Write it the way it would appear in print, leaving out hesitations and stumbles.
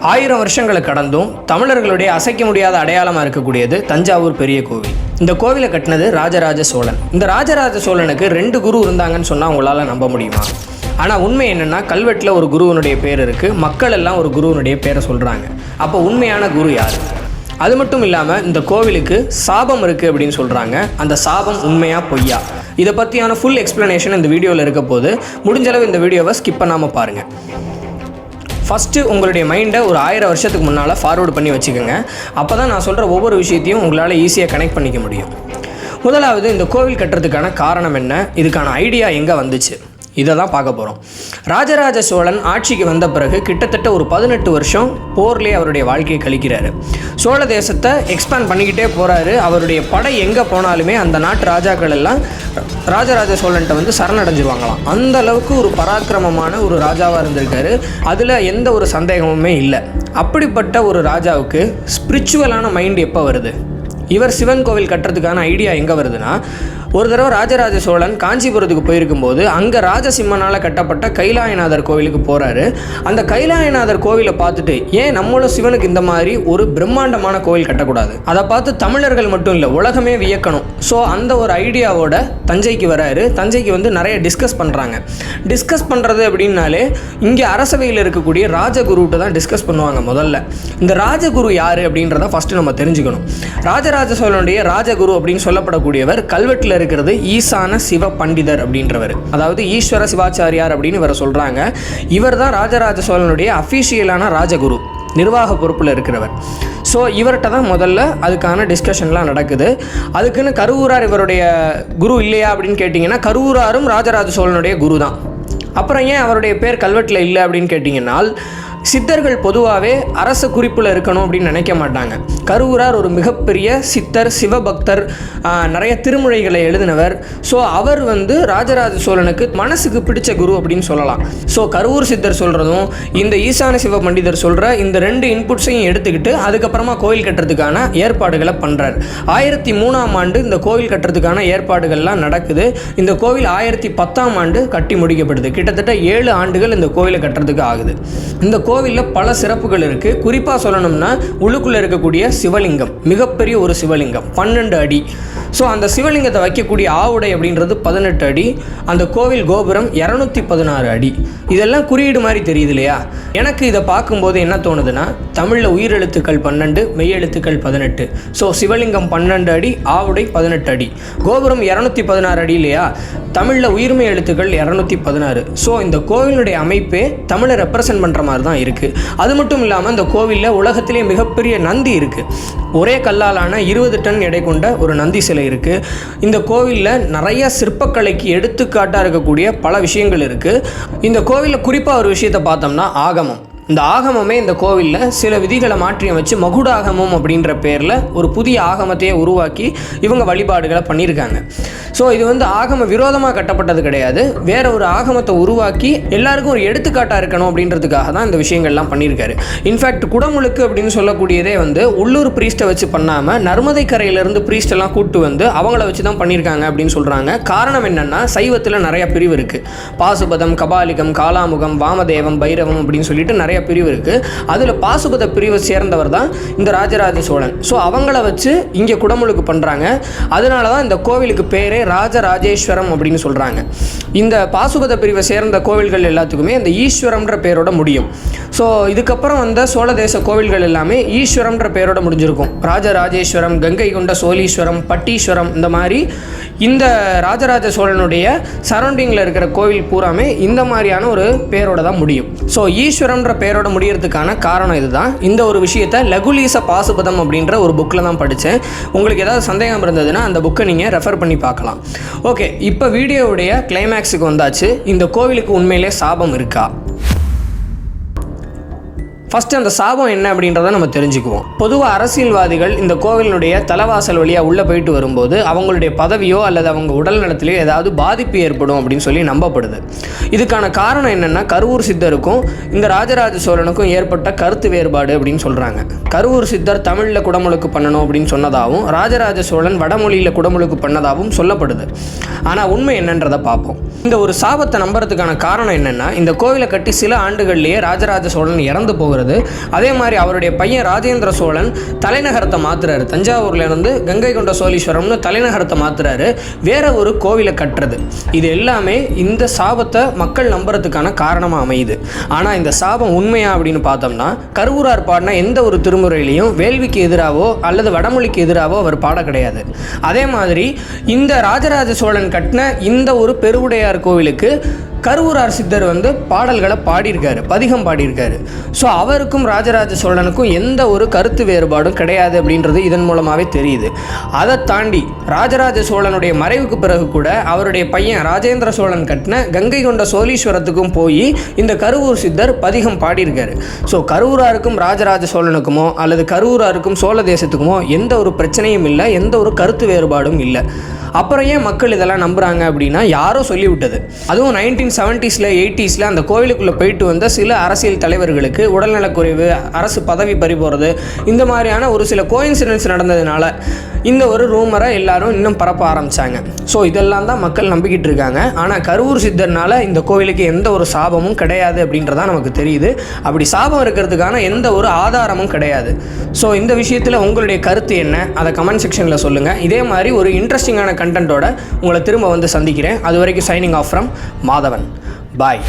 1000 வருஷங்களை கடந்தும் தமிழர்களுடைய அசைக்க முடியாத அடையாளமாக இருக்கக்கூடியது தஞ்சாவூர் பெரிய கோவில். இந்த கோவிலை கட்டினது ராஜராஜ சோழன். இந்த ராஜராஜ சோழனுக்கு 2 குரு இருந்தாங்கன்னு சொன்னால் உங்களால் நம்ப முடியுமா? ஆனால் உண்மை என்னென்னா, கல்வெட்டில் ஒரு குருவனுடைய பேர் இருக்குது, மக்கள் எல்லாம் ஒரு குருவனுடைய பேரை சொல்கிறாங்க. அப்போ உண்மையான குரு யார்? அது மட்டும் இல்லாமல் இந்த கோவிலுக்கு சாபம் இருக்குது அப்படின்னு சொல்கிறாங்க. அந்த சாபம் உண்மையா பொய்யா? இதை பற்றியான ஃபுல் எக்ஸ்ப்ளனேஷன் இந்த வீடியோவில் இருக்க போது முடிஞ்சளவு இந்த வீடியோவை ஸ்கிப் பண்ணாமல் பாருங்கள். ஃபஸ்ட்டு உங்களுடைய மைண்டை ஒரு 1000 வருஷத்துக்கு முன்னால் ஃபார்வர்டு பண்ணி வச்சுக்கோங்க. அப்போ தான் நான் சொல்கிற ஒவ்வொரு விஷயத்தையும் உங்களால் ஈஸியாக கனெக்ட் பண்ணிக்க முடியும். முதலாவது, இந்த கோவில் கட்டுறதுக்கான காரணம் என்ன, இதுக்கான ஐடியா எங்கே வந்துச்சு, இதை தான் பார்க்க போகிறோம். ராஜராஜ சோழன் ஆட்சிக்கு வந்த பிறகு கிட்டத்தட்ட ஒரு 18 வருஷம் போர்லேயே அவருடைய வாழ்க்கையை கழிக்கிறாரு. சோழ தேசத்தை எக்ஸ்பேண்ட் பண்ணிக்கிட்டே போகிறாரு. அவருடைய படை எங்கே போனாலுமே அந்த நாட்டு ராஜாக்கள் எல்லாம் ராஜராஜ சோழன்ட்ட சரணடைஞ்சிருவாங்களாம். அந்த அளவுக்கு ஒரு பராக்கிரமமான ஒரு ராஜாவாக இருந்திருக்காரு. அதில் எந்த ஒரு சந்தேகமுமே இல்லை. அப்படிப்பட்ட ஒரு ராஜாவுக்கு ஸ்பிரிச்சுவலான மைண்ட் எப்போ வருது? இவர் சிவன் கோவில் கட்டுறதுக்கான ஐடியா எங்கே வருதுன்னா, ஒரு தடவை ராஜராஜ சோழன் காஞ்சிபுரத்துக்கு போயிருக்கும்போது அங்கே ராஜசிம்மனால் கட்டப்பட்ட கைலாயநாதர் கோவிலுக்கு போகிறாரு. அந்த கைலாயநாதர் கோவிலை பார்த்துட்டு, ஏன் நம்மளும் சிவனுக்கு இந்த மாதிரி ஒரு பிரம்மாண்டமான கோவில் கட்டக்கூடாது, அதை பார்த்து தமிழர்கள் மட்டும் இல்லை உலகமே வியக்கணும். ஸோ அந்த ஒரு ஐடியாவோட தஞ்சைக்கு வராரு. தஞ்சைக்கு நிறைய டிஸ்கஸ் பண்ணுறாங்க. டிஸ்கஸ் பண்ணுறது அப்படின்னாலே இங்கே அரசவையில் இருக்கக்கூடிய ராஜகுருட்ட தான் டிஸ்கஸ் பண்ணுவாங்க. முதல்ல இந்த ராஜகுரு யார் அப்படின்றத ஃபஸ்ட்டு நம்ம தெரிஞ்சுக்கணும். ராஜராஜ சோழனுடைய ராஜகுரு அப்படின்னு சொல்லப்படக்கூடியவர் கல்வெட்டில் இருக்கிறது ஈசான சிவ பண்டிதர் அப்படின்றவர். அதாவது ஈஸ்வர சிவாச்சாரியார் அப்படின்னு இவரை சொல்கிறாங்க. இவர் தான் ராஜராஜ சோழனுடைய அஃபீஷியலான ராஜகுரு, நிர்வாக பொறுப்பில் இருக்கிறவர். ஸோ இவர்கிட்ட தான் முதல்ல அதுக்கான டிஸ்கஷன்லாம் நடக்குது. அதுக்குன்னு கருவூரார் இவருடைய குரு இல்லையா அப்படின்னு கேட்டிங்கன்னா, கருவூராரும் ராஜராஜ சோழனுடைய குரு தான். அப்புறம் ஏன் அவருடைய பேர் கல்வெட்டில் இல்லை அப்படின்னு கேட்டிங்கன்னா, சித்தர்கள் பொதுவாகவே அரச குறிப்பில் இருக்கணும் அப்படின்னு நினைக்க மாட்டாங்க. கருவூரார் ஒரு மிகப்பெரிய சித்தர், சிவபக்தர், நிறைய திருமுறைகளை எழுதினவர். ஸோ அவர் ராஜராஜ சோழனுக்கு மனசுக்கு பிடிச்ச குரு அப்படின்னு சொல்லலாம். ஸோ கருவூர் சித்தர் சொல்கிறதும் இந்த ஈசான சிவ பண்டிதர் சொல்கிற இந்த 2 இன்புட்ஸையும் எடுத்துக்கிட்டு அதுக்கப்புறமா கோவில் கட்டுறதுக்கான ஏற்பாடுகளை பண்ணுறார். 1003ஆம் ஆண்டு இந்த கோவில் கட்டுறதுக்கான ஏற்பாடுகள்லாம் நடக்குது. இந்த கோவில் 1010ஆம் ஆண்டு கட்டி முடிக்கப்படுது. கிட்டத்தட்ட 7 ஆண்டுகள் இந்த கோவிலை கட்டுறதுக்கு ஆகுது. இந்த கோவிலில் பல சிறப்புகள் இருக்குது. குறிப்பாக சொல்லணும்னா, உள்ளுக்குள்ளே இருக்கக்கூடிய சிவலிங்கம் மிகப்பெரிய ஒரு சிவலிங்கம், 12 அடி. ஸோ அந்த சிவலிங்கத்தை வைக்கக்கூடிய ஆவுடை அப்படின்றது 18 அடி. அந்த கோவில் கோபுரம் 216 அடி. இதெல்லாம் குறியீடு மாதிரி தெரியுது இல்லையா? எனக்கு இதை பார்க்கும்போது என்ன தோணுதுன்னா, தமிழில் உயிரெழுத்துக்கள் 12, மெய்யெழுத்துக்கள் 18. ஸோ சிவலிங்கம் 12 அடி, ஆவுடை 18 அடி, கோபுரம் 216 அடி இல்லையா? தமிழில் உயிர்மை எழுத்துக்கள் 216. ஸோ இந்த கோவிலுடைய அமைப்பே தமிழை ரெப்ரசன்ட் பண்ணுற மாதிரி தான் இருக்குது. அது மட்டும் இல்லாமல் இந்த கோவிலில் உலகத்திலே மிகப்பெரிய நந்தி இருக்குது. ஒரே கல்லாலான 20 டன் எடை கொண்ட ஒரு நந்தி சிலை இருக்குது. இந்த கோவிலில் நிறைய சிற்பக்கலைக்கு எடுத்துக்காட்டாக இருக்கக்கூடிய பல விஷயங்கள் இருக்குது. இந்த கோவிலில் குறிப்பாக ஒரு விஷயத்தை பார்த்தோம்னா, ஆகமம். இந்த ஆகமமே இந்த கோவிலில் சில விதிகளை மாற்றி அமைச்சு மகுடாகமம் அப்படின்ற பேரில் ஒரு புதிய ஆகமத்தையே உருவாக்கி இவங்க வழிபாடுகளை பண்ணியிருக்காங்க. ஸோ இது ஆகம விரோதமாக கட்டப்பட்டது கிடையாது. வேற ஒரு ஆகமத்தை உருவாக்கி எல்லாருக்கும் ஒரு எடுத்துக்காட்டாக இருக்கணும் அப்படின்றதுக்காக தான் இந்த விஷயங்கள்லாம் பண்ணியிருக்காரு. இன்ஃபேக்ட் குடமுழுக்கு அப்படின்னு சொல்லக்கூடியதே உள்ளூர் ப்ரீஸ்ட்டை வச்சு பண்ணாமல் நர்மதை கரையிலேருந்து ப்ரீஸ்டெல்லாம் கூப்பிட்டு அவங்கள வச்சு தான் பண்ணியிருக்காங்க அப்படின்னு சொல்கிறாங்க. காரணம் என்னென்னா, சைவத்தில் நிறைய பிரிவு இருக்குது. பாசுபதம், கபாலிகம், காலாமுகம், வாமதேவம், பைரவம் அப்படின்னு சொல்லிட்டு நிறைய பிரிவு இருக்குது. அதில் பாசுபத பிரிவை சேர்ந்தவர் தான் இந்த ராஜராஜ சோழன். ஸோ அவங்கள வச்சு இங்கே குடமுழுக்கு பண்ணுறாங்க. அதனால தான் இந்த கோவிலுக்கு பேரே ராஜராஜேஸ்வரம் அப்படின்னு சொல்கிறாங்க. இந்த பாசுபத பிரிவை சேர்ந்த கோவில்கள் எல்லாத்துக்குமே இந்த ஈஸ்வரம்ன்ற பேரோட முடியும். ஸோ இதுக்கப்புறம் சோழ தேச கோவில்கள் எல்லாமே ஈஸ்வரம்ன்ற பேரோட முடிஞ்சிருக்கும். ராஜராஜேஸ்வரம், கங்கை கொண்ட சோழீஸ்வரம், பட்டீஸ்வரம், இந்த மாதிரி இந்த ராஜராஜ சோழனுடைய சரௌண்டிங்கில் இருக்கிற கோவில் பூராமே இந்த மாதிரியான ஒரு பேரோட தான் முடியும். ஸோ ஈஸ்வரம்ன்ற பேரோட முடியறதுக்கான காரணம் இதுதான். இந்த ஒரு விஷயத்தை லகுலீச பாசுபதம் அப்படின்ற ஒரு புக்கில் தான் படித்தேன். உங்களுக்கு ஏதாவது சந்தேகம் இருந்ததுன்னா அந்த புக்கை நீங்கள் ரெஃபர் பண்ணி பார்க்கலாம். ஓகே, இப்போ வீடியோவுடைய கிளைமேக்ஸுக்கு வந்தாச்சு. இந்த கோவிலுக்கு உண்மையிலே சாபம் இருக்கா? ஃபஸ்ட்டு அந்த சாபம் என்ன அப்படின்றத நம்ம தெரிஞ்சுக்குவோம். பொதுவாக அரசியல்வாதிகள் இந்த கோவிலுடைய தலைவாசல் வழியாக உள்ளே போயிட்டு வரும்போது அவங்களுடைய பதவியோ அல்லது அவங்க உடல் நலத்திலேயோ ஏதாவது பாதிப்பு ஏற்படும் அப்படின்னு சொல்லி நம்பப்படுது. இதுக்கான காரணம் என்னென்னா, கருவூர் சித்தருக்கும் இந்த ராஜராஜ சோழனுக்கும் ஏற்பட்ட கருத்து வேறுபாடு அப்படின்னு சொல்கிறாங்க. கருவூர் சித்தர் தமிழில் குடமுழுக்கு பண்ணணும் அப்படின்னு சொன்னதாகவும், ராஜராஜ சோழன் வடமொழியில் குடமுழுக்கு பண்ணதாகவும் சொல்லப்படுது. ஆனால் உண்மை என்னன்றதை பார்ப்போம். இந்த ஒரு சாபத்தை நம்புறதுக்கான காரணம் என்னென்னா, இந்த கோவிலை கட்டி சில ஆண்டுகள்லேயே ராஜராஜ சோழன் இறந்து போகிறார். வருது. அதே மாதிரி அவருடைய பையன் ராஜேந்திர சோழன் தலைநகரத்தை மாற்றுறாரு. தஞ்சாவூர்லேருந்து கங்கை கொண்ட சோழீஸ்வரம்னு தலைநகரத்தை மாற்றுறாரு, வேற ஒரு கோவிலை கட்டுறது. இது எல்லாமே இந்த சாபத்தை மக்கள் நம்புறதுக்கான காரணமாக அமையுது. ஆனால் இந்த சாபம் உண்மையா அப்படின்னு பார்த்தோம்னா, கருவூரார் பாடின எந்த ஒரு திருமுறையிலையும் வேள்விக்கு எதிராகவோ அல்லது வடமொழிக்கு எதிராகவோ அவர் பாட கிடையாது. அதே மாதிரி இந்த ராஜராஜ சோழன் கட்டின இந்த ஒரு பெருவுடையார் கோவிலுக்கு கருவூரார் சித்தர் பாடல்களை பாடியிருக்காரு, பதிகம் பாடியிருக்காரு. ஸோ அவருக்கும் ராஜராஜ சோழனுக்கும் எந்த ஒரு கருத்து வேறுபாடும் கிடையாது அப்படின்றது இதன் மூலமாகவே தெரியுது. அதை தாண்டி ராஜராஜ சோழனுடைய மறைவுக்கு பிறகு கூட அவருடைய பையன் ராஜேந்திர சோழன் கட்டின கங்கை கொண்ட சோழீஸ்வரத்துக்கும் போய் இந்த கருவூர் சித்தர் பதிகம் பாடியிருக்காரு. ஸோ கருவூராருக்கும் ராஜராஜ சோழனுக்குமோ அல்லது கருவூராருக்கும் சோழ தேசத்துக்குமோ எந்த ஒரு பிரச்சனையும் இல்லை, எந்த ஒரு கருத்து வேறுபாடும் இல்லை. அப்புறம் ஏன் மக்கள் இதெல்லாம் நம்புகிறாங்க அப்படின்னா, யாரோ சொல்லிவிட்டது. அதுவும் 1970s 80s அந்த கோவிலுக்குள்ளே போயிட்டு வந்த சில அரசியல் தலைவர்களுக்கு உடல்நலக்குறைவு, அரசு பதவி பறிபோகிறது, இந்த மாதிரியான ஒரு சில கோயின்சிடென்ட்ஸ் நடந்ததுனால இந்த ஒரு ரூமரை எல்லாரும் இன்னும் பரப்ப ஆரம்பித்தாங்க. ஸோ இதெல்லாம் தான் மக்கள் நம்பிக்கிட்டு இருக்காங்க. ஆனால் கருவூர் சித்தர்னால இந்த கோவிலுக்கு எந்த ஒரு சாபமும் கிடையாது அப்படின்றதான் நமக்கு தெரியுது. அப்படி சாபம் இருக்கிறதுக்கான எந்த ஒரு ஆதாரமும் கிடையாது. ஸோ இந்த விஷயத்தில் உங்களுடைய கருத்து என்ன, அதை கமெண்ட் செக்ஷனில் சொல்லுங்கள். இதே மாதிரி ஒரு இன்ட்ரெஸ்டிங்கான கண்டென்ட்டோட உங்களை திரும்ப சந்திக்கிறேன். அது வரைக்கும் signing off from Madhavan. Bye.